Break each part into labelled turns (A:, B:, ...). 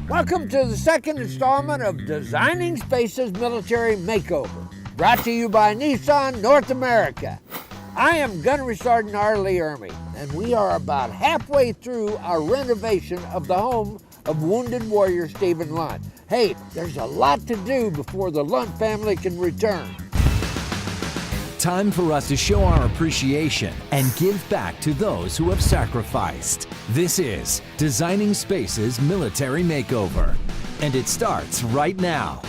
A: Welcome to the second installment of Designing Spaces Military Makeover, brought to you by Nissan North America. I am Gunnery Sergeant Arlie Ermey, and we are about halfway through our renovation of the home of wounded warrior Stephen Lunt. Hey, there's a lot to do before the Lunt family can return.
B: Time for us to show our appreciation and give back to those who have sacrificed. This is Designing Spaces Military Makeover, and it starts right now.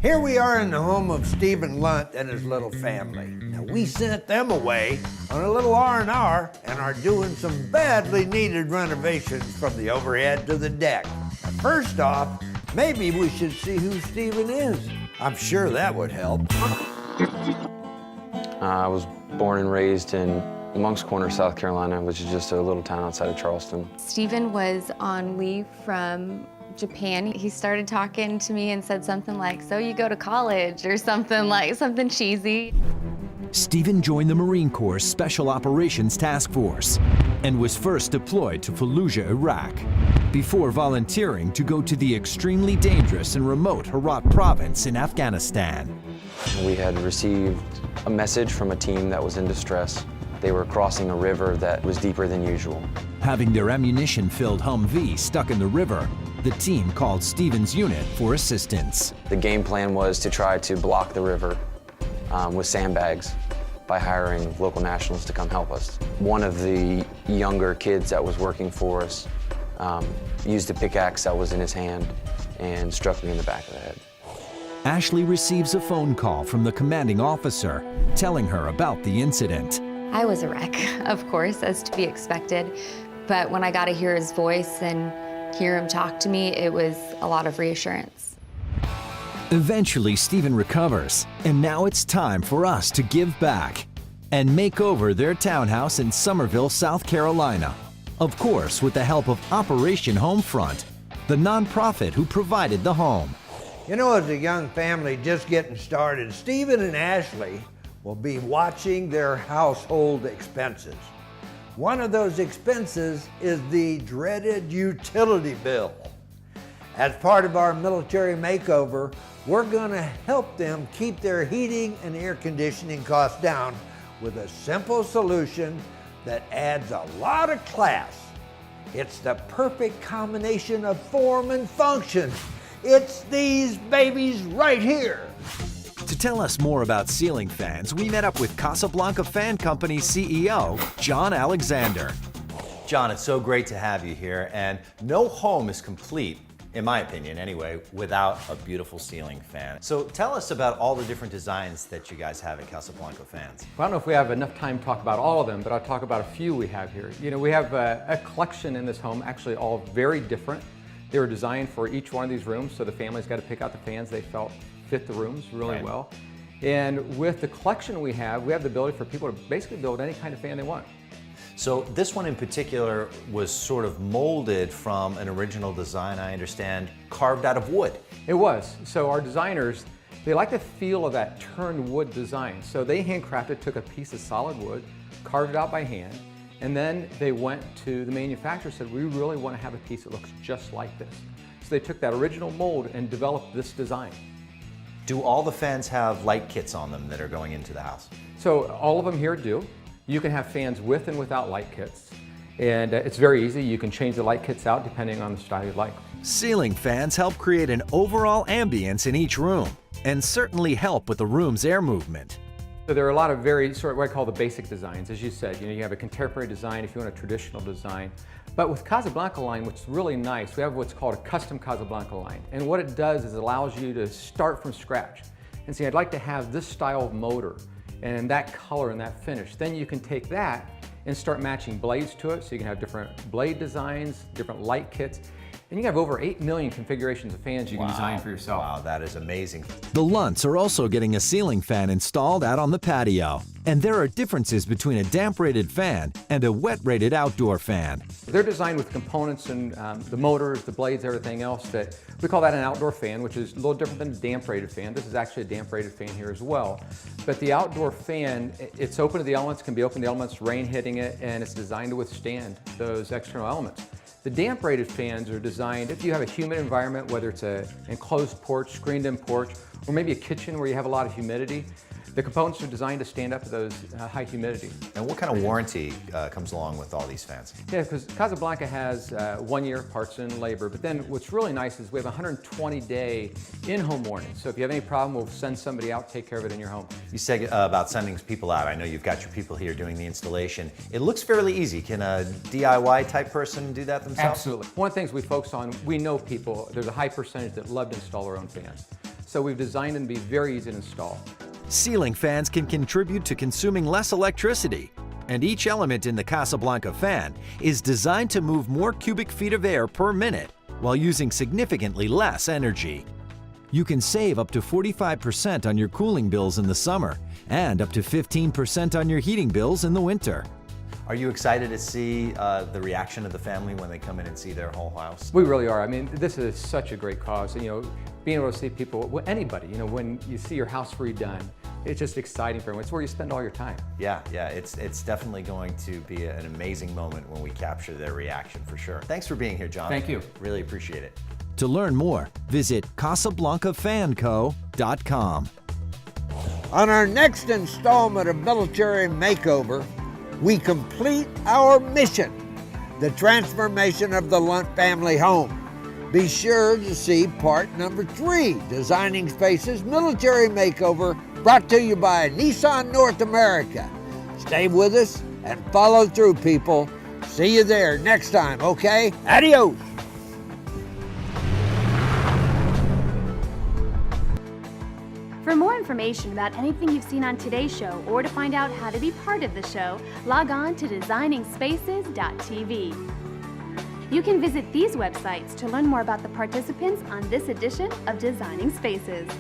A: Here we are in the home of Stephen Lunt and his little family. Now, we sent them away on a little R&R and are doing some badly needed renovations from the overhead to the deck. Now, first off, maybe we should see who Stephen is. I'm sure that would help.
C: I was born and raised in Moncks Corner, South Carolina, which is just a little town outside of Charleston.
D: Stephen was on leave from Japan. He started talking to me and said something like, "So you go to college," or something cheesy.
B: Stephen joined the Marine Corps Special Operations Task Force and was first deployed to Fallujah, Iraq, before volunteering to go to the extremely dangerous and remote Herat province in Afghanistan.
C: We had received a message from a team that was in distress. They were crossing a river that was deeper than usual.
B: Having their ammunition-filled Humvee stuck in the river, the team called Stephen's unit for assistance.
C: The game plan was to try to block the river with sandbags by hiring local nationals to come help us. One of the younger kids that was working for us used a pickaxe that was in his hand and struck me in the back of the head.
B: Ashley receives a phone call from the commanding officer telling her about the incident.
D: I was a wreck, of course, as to be expected. But when I got to hear his voice and hear him talk to me, it was a lot of reassurance.
B: Eventually, Stephen recovers, and now it's time for us to give back and make over their townhouse in Summerville, South Carolina. Of course, with the help of Operation Homefront, the nonprofit who provided the home.
A: You know, as a young family just getting started, Stephen and Ashley will be watching their household expenses. One of those expenses is the dreaded utility bill. As part of our military makeover, we're going to help them keep their heating and air conditioning costs down with a simple solution that adds a lot of class. It's the perfect combination of form and function. It's these babies right here.
B: To tell us more about ceiling fans, we met up with Casablanca Fan Company's CEO, John Alexander.
E: John, it's so great to have you here, and no home is complete, in my opinion anyway, without a beautiful ceiling fan. So tell us about all the different designs that you guys have at Casablanca Fans.
F: Well, I don't know if we have enough time to talk about all of them, but I'll talk about a few we have here. You know, we have a collection in this home, actually all very different. They were designed for each one of these rooms, so the family's got to pick out the fans they felt fit the rooms really well. And with the collection we have the ability for people to basically build any kind of fan they want.
E: So this one in particular was sort of molded from an original design, I understand, carved out of wood.
F: It was. So our designers, they like the feel of that turned wood design. So they handcrafted, took a piece of solid wood, carved it out by hand, and then they went to the manufacturer and said, we really want to have a piece that looks just like this. So they took that original mold and developed this design.
E: Do all the fans have light kits on them that are going into the house?
F: So all of them here do. You can have fans with and without light kits. And it's very easy. You can change the light kits out depending on the style you like.
B: Ceiling fans help create an overall ambience in each room and certainly help with the room's air movement.
F: So there are a lot of very sort of what I call the basic designs. As you said, you have a contemporary design if you want a traditional design. But with Casablanca line, what's really nice, we have what's called a custom Casablanca line. And what it does is it allows you to start from scratch and say, I'd like to have this style of motor and that color and that finish. Then you can take that and start matching blades to it. So you can have different blade designs, different light kits. And you have over 8 million configurations of fans you can design for yourself.
E: Wow, that is amazing.
B: The Lunts are also getting a ceiling fan installed out on the patio. And there are differences between a damp-rated fan and a wet-rated outdoor fan.
F: They're designed with components and the motors, the blades, everything else that we call that an outdoor fan, which is a little different than a damp-rated fan. This is actually a damp-rated fan here as well. But the outdoor fan, it's open to the elements, can be open to the elements, rain hitting it, and it's designed to withstand those external elements. The damp rated fans are designed if you have a humid environment, whether it's an enclosed porch, screened in porch, or maybe a kitchen where you have a lot of humidity. The components are designed to stand up to those high humidity.
E: And what kind of warranty comes along with all these fans?
F: Yeah, because Casablanca has 1 year parts and labor, but then what's really nice is we have a 120-day in-home warranty. So if you have any problem, we'll send somebody out, take care of it in your home.
E: You said about sending people out. I know you've got your people here doing the installation. It looks fairly easy. Can a DIY type person do that themselves?
F: Absolutely. One of the things we focus on, we know people, there's a high percentage that love to install their own fans. So we've designed them to be very easy to install.
B: Ceiling fans can contribute to consuming less electricity, and each element in the Casablanca fan is designed to move more cubic feet of air per minute while using significantly less energy. You can save up to 45% on your cooling bills in the summer and up to 15% on your heating bills in the winter.
E: Are you excited to see the reaction of the family when they come in and see their whole house?
F: We really are. I mean, this is such a great cause. And, being able to see people, anybody, when you see your house redone, it's just exciting for everyone. It's where you spend all your time.
E: Yeah, it's definitely going to be an amazing moment when we capture their reaction for sure. Thanks for being here, John.
F: Thank you.
E: Really appreciate it.
B: To learn more, visit CasablancaFanCo.com.
A: On our next installment of Military Makeover, we complete our mission, the transformation of the Lunt family home. Be sure to see part number 3, Designing Spaces Military Makeover, brought to you by Nissan North America. Stay with us and follow through, people. See you there next time, okay? Adios!
G: For more information about anything you've seen on today's show or to find out how to be part of the show, log on to designingspaces.tv. You can visit these websites to learn more about the participants on this edition of Designing Spaces.